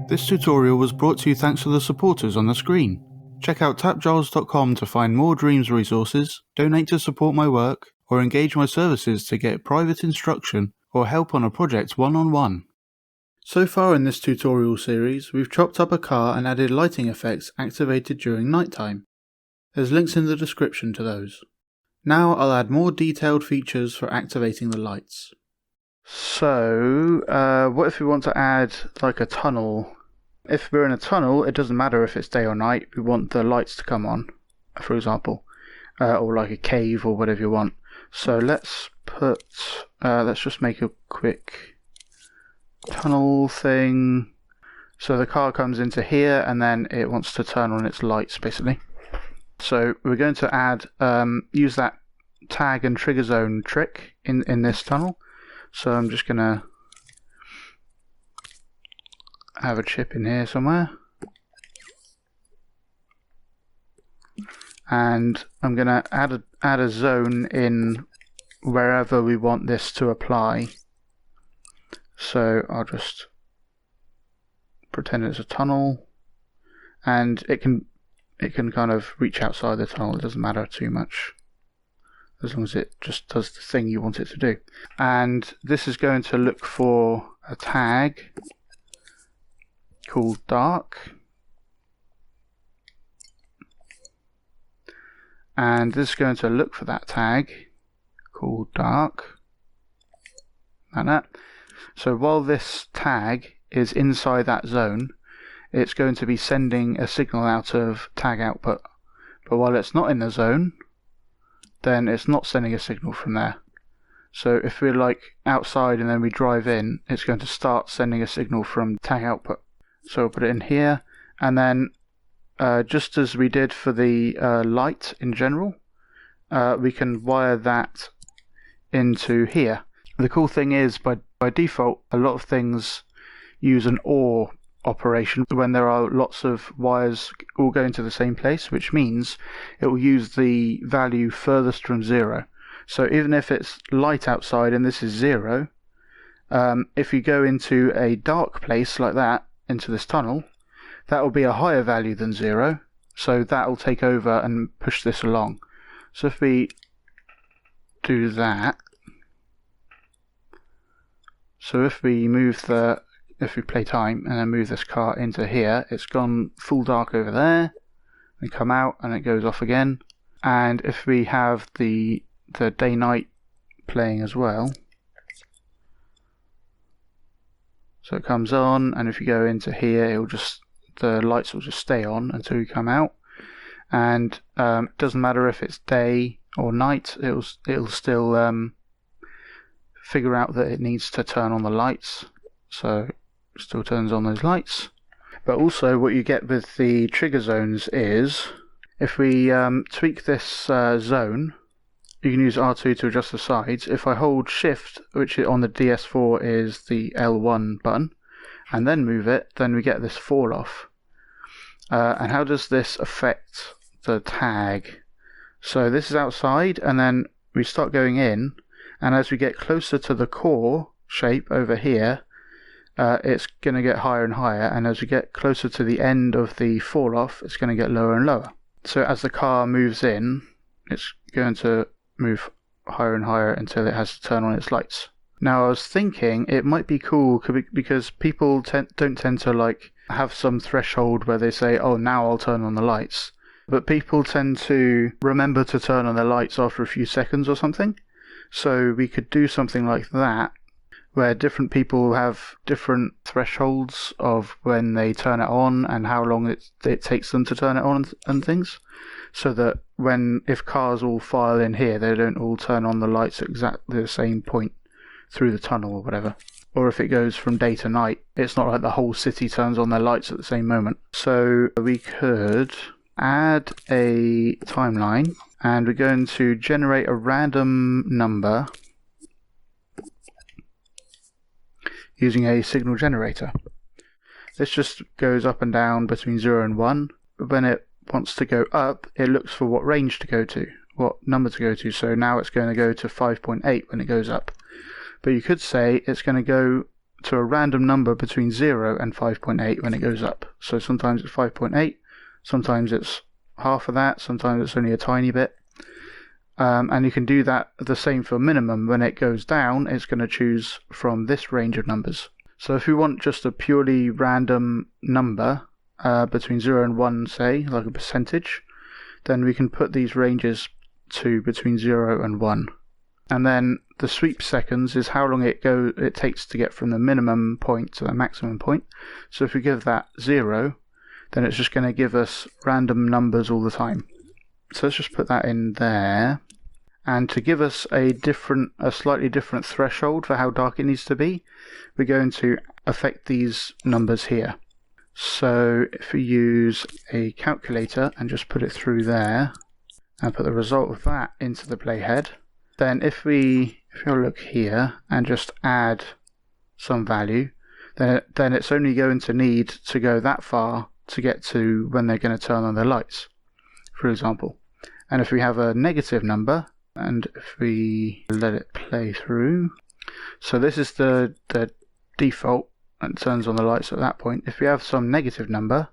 This tutorial was brought to you thanks to the supporters on the screen. Check out TAPgiles.com to find more Dreams resources, donate to support my work, or engage my services to get private instruction or help on a project one-on-one. So far in this tutorial series, we've chopped up a car and added lighting effects activated during nighttime. There's links in the description to those. Now I'll add more detailed features for activating the lights. So, what if we want to add like a tunnel? If we're in a tunnel, it doesn't matter if it's day or night, we want the lights to come on, for example, or like a cave or whatever you want. So let's just make a quick tunnel thing. So the car comes into here and then it wants to turn on its lights basically. So we're going to add, use that tag and trigger zone trick in this tunnel. So I'm just going to have a chip in here somewhere. And I'm going to add a zone in wherever we want this to apply. So I'll just pretend it's a tunnel. And it can kind of reach outside the tunnel, it doesn't matter too much, as long as it just does the thing you want it to do. And this is going to look for a tag called dark. And this is going to look for that tag called dark. Like that. So while this tag is inside that zone, it's going to be sending a signal out of tag output. But while it's not in the zone, then it's not sending a signal from there. So if we're like outside and then we drive in, it's going to start sending a signal from tag output. So we'll put it in here, and then just as we did for the light in general, we can wire that into here. The cool thing is, by default, a lot of things use an OR operation when there are lots of wires all going to the same place, which means it will use the value furthest from 0. So even if it's light outside and this is 0, if you go into a dark place like that, into this tunnel, that will be a higher value than 0, so that will take over and push this along. So if we do that, so if we play time and then move this car into here, it's gone full dark over there, and come out and it goes off again. And if we have the day-night playing as well, so it comes on, and if you go into here, the lights will just stay on until you come out. And it doesn't matter if it's day or night, it'll still figure out that it needs to turn on the lights. So it still turns on those lights. But also what you get with the trigger zones is, if we tweak this zone, you can use R2 to adjust the sides. If I hold shift, which on the DS4 is the L1 button, and then move it, then we get this fall off. And how does this affect the tag? So this is outside, and then we start going in, and as we get closer to the core shape over here, it's going to get higher and higher, and as we get closer to the end of the fall off, it's going to get lower and lower. So as the car moves in, it's going to move higher and higher until it has to turn on its lights. Now I was thinking it might be cool because people don't tend to like have some threshold where they say, oh, now I'll turn on the lights. But people tend to remember to turn on their lights after a few seconds or something. So we could do something like that, where different people have different thresholds of when they turn it on and how long it takes them to turn it on and things. So that if cars all file in here, they don't all turn on the lights at exactly the same point through the tunnel or whatever. Or if it goes from day to night, it's not like the whole city turns on their lights at the same moment. So we could add a timeline, and we're going to generate a random number using a signal generator. This just goes up and down between 0 and 1. When it wants to go up, it looks for what range to go to, what number to go to. So now it's going to go to 5.8 when it goes up. But you could say it's going to go to a random number between 0 and 5.8 when it goes up. So sometimes it's 5.8, sometimes it's half of that, sometimes it's only a tiny bit. And you can do that the same for minimum. When it goes down, it's going to choose from this range of numbers. So if we want just a purely random number between 0 and 1, say, like a percentage, then we can put these ranges to between 0 and 1. And then the sweep seconds is how long it takes to get from the minimum point to the maximum point. So if we give that 0, then it's just going to give us random numbers all the time. So let's just put that in there. And to give us a slightly different threshold for how dark it needs to be, we're going to affect these numbers here. So if we use a calculator and just put it through there and put the result of that into the playhead, then if we look here and just add some value, then it's only going to need to go that far to get to when they're going to turn on their lights, for example. And if we have a negative number, and if we let it play through, so this is the default, and turns on the lights at that point. If we have some negative number,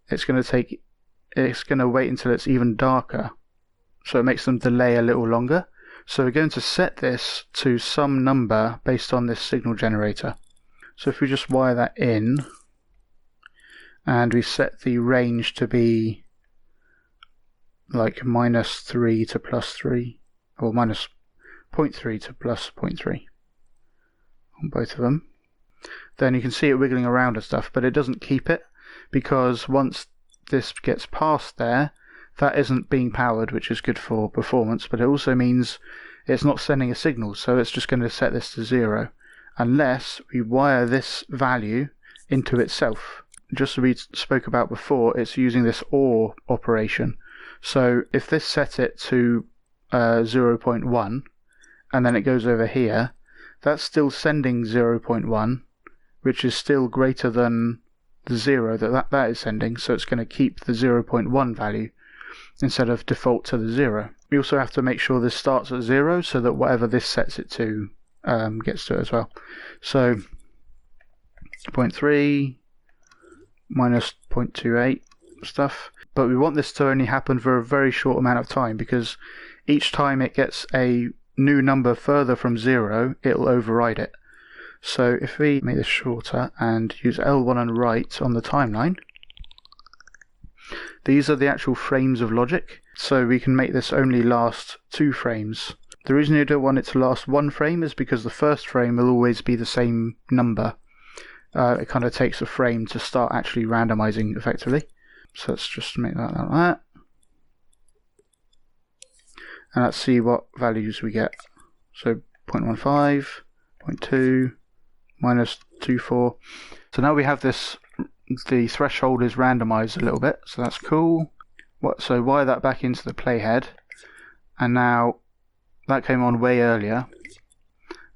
it's going to wait until it's even darker, so it makes them delay a little longer. So we're going to set this to some number based on this signal generator. So if we just wire that in, and we set the range to be like -3 to +3, or -0.3 to +0.3 on both of them, then you can see it wiggling around and stuff, but it doesn't keep it, because once this gets past there, that isn't being powered, which is good for performance, but it also means it's not sending a signal, so it's just going to set this to 0 unless we wire this value into itself. Just as we spoke about before, it's using this OR operation. So if this set it to 0.1 and then it goes over here, that's still sending 0.1, which is still greater than the 0 that is sending, so it's going to keep the 0.1 value instead of default to the 0. We also have to make sure this starts at 0 so that whatever this sets it to gets to it as well. So 0.3 minus 0.28 stuff. But we want this to only happen for a very short amount of time, because each time it gets a new number further from 0, it'll override it. So if we make this shorter and use L1 and right on the timeline, these are the actual frames of logic. So we can make this only last 2 frames. The reason you don't want it to last 1 frame is because the first frame will always be the same number. It kind of takes a frame to start actually randomizing effectively. So let's just make that like that. And let's see what values we get. So 0.15, 0.2, -24. So now we have this, the threshold is randomized a little bit, so that's cool. So wire that back into the playhead, and now that came on way earlier.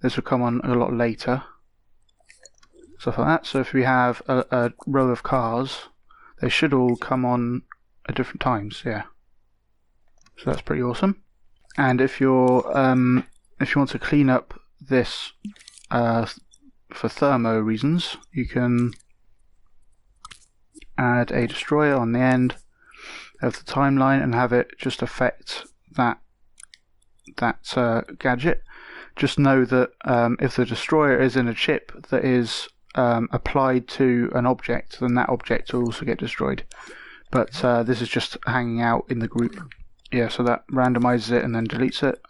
This will come on a lot later. Stuff like that. So if we have a row of cars, they should all come on at different times, yeah. So that's pretty awesome. And if you want to clean up this for thermo reasons, you can add a destroyer on the end of the timeline and have it just affect that gadget. Just know that if the destroyer is in a chip that is applied to an object, then that object will also get destroyed. But this is just hanging out in the group. Yeah, so that randomizes it and then deletes it.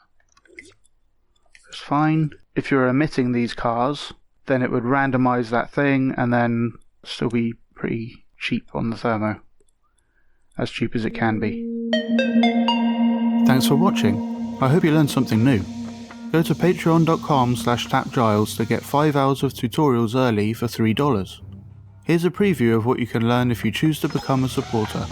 It's fine. If you're omitting these cars, then it would randomize that thing and then still be pretty cheap on the thermo. As cheap as it can be. Thanks for watching. I hope you learned something new. Go to patreon.com/TAPgiles to get 5 hours of tutorials early for $3. Here's a preview of what you can learn if you choose to become a supporter.